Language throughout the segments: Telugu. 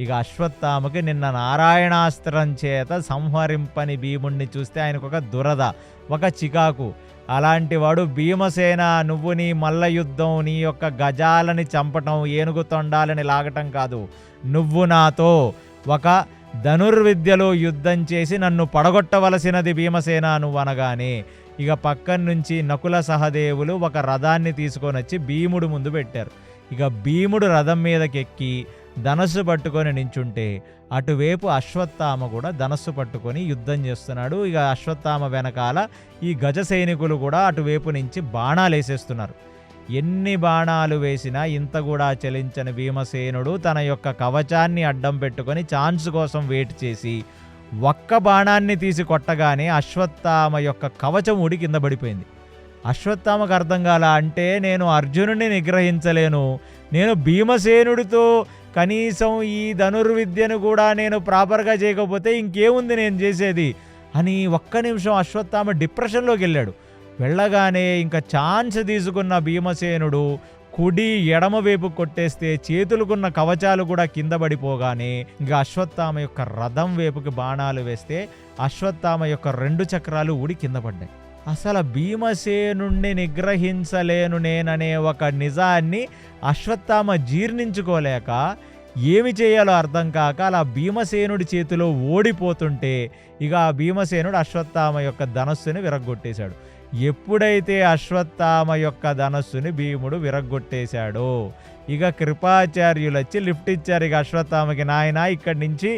ఇక అశ్వత్థామకి నిన్న నారాయణాస్త్రం చేత సంహరింపని భీముణ్ణి చూస్తే ఆయనకొక దురద, ఒక చికాకు. అలాంటి వాడు భీమసేన, నువ్వు నీ మల్ల యుద్ధం, నీ యొక్క గజాలని చంపటం, ఏనుగు తొండాలని లాగటం కాదు, నువ్వు నాతో ఒక ధనుర్విద్యలో యుద్ధం చేసి నన్ను పడగొట్టవలసినది భీమసేన నువ్వు అనగానే ఇక పక్కన నుంచి నకుల సహదేవులు ఒక రథాన్ని తీసుకొని వచ్చి భీముడు ముందు పెట్టారు. ఇక భీముడు రథం మీదకెక్కి ధనస్సు పట్టుకొని నించుంటే అటువైపు అశ్వత్థామ కూడా ధనస్సు పట్టుకొని యుద్ధం చేస్తున్నాడు. ఇక అశ్వత్థామ వెనకాల ఈ గజ సైనికులు కూడా అటువైపు నుంచి బాణాలు వేసేస్తున్నారు. ఎన్ని బాణాలు వేసినా ఇంత కూడా చలించని భీమసేనుడు తన యొక్క కవచాన్ని అడ్డం పెట్టుకొని ఛాన్స్ కోసం వెయిట్ చేసి ఒక్క బాణాన్ని తీసి కొట్టగానే అశ్వత్థామ యొక్క కవచం ఊడి కింద పడిపోయింది. అశ్వత్థామకు అర్థం కాల, అంటే నేను అర్జునుడిని నిగ్రహించలేను, నేను భీమసేనుడితో కనీసం ఈ ధనుర్విద్యను కూడా నేను ప్రాపర్గా చేయకపోతే ఇంకేముంది నేను చేసేది అని ఒక్క నిమిషం అశ్వత్థామ డిప్రెషన్లోకి వెళ్ళాడు. వెళ్ళగానే ఇంకా ఛాన్స్ తీసుకున్న భీమసేనుడు కుడి ఎడమ వైపు కొట్టేస్తే చేతులకున్న కవచాలు కూడా కింద పడిపోగానే ఇంకా అశ్వత్థామ యొక్క రథం వైపుకి బాణాలు వేస్తే అశ్వత్థామ యొక్క 2 చక్రాలు ఊడి కింద పడ్డాయి. అసలు భీమసేనుణ్ణి నిగ్రహించలేను నేననే ఒక నిజాన్ని అశ్వత్థామ జీర్ణించుకోలేక ఏమి చేయాలో అర్థం కాక అలా భీమసేనుడి చేతిలో ఓడిపోతుంటే ఇక ఆ భీమసేనుడు అశ్వత్థామ యొక్క ధనస్సుని విరగ్గొట్టేశాడు. ఎప్పుడైతే అశ్వత్థామ యొక్క ధనస్సుని భీముడు విరగ్గొట్టేశాడో ఇక కృపాచార్యులు వచ్చి లిఫ్ట్ ఇచ్చారు. ఇక అశ్వత్థామకి, నాయన ఇక్కడి నుంచి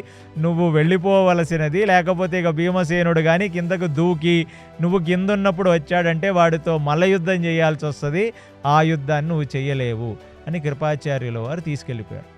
నువ్వు వెళ్ళిపోవలసినది, లేకపోతే ఇక భీమసేనుడు కానీ కిందకు దూకి నువ్వు కిందున్నప్పుడు వచ్చాడంటే వాడితో మల్ల యుద్ధం చేయాల్సి వస్తుంది, ఆ యుద్ధాన్ని నువ్వు చెయ్యలేవు అని కృపాచార్యుల వారు తీసుకెళ్ళిపోయారు.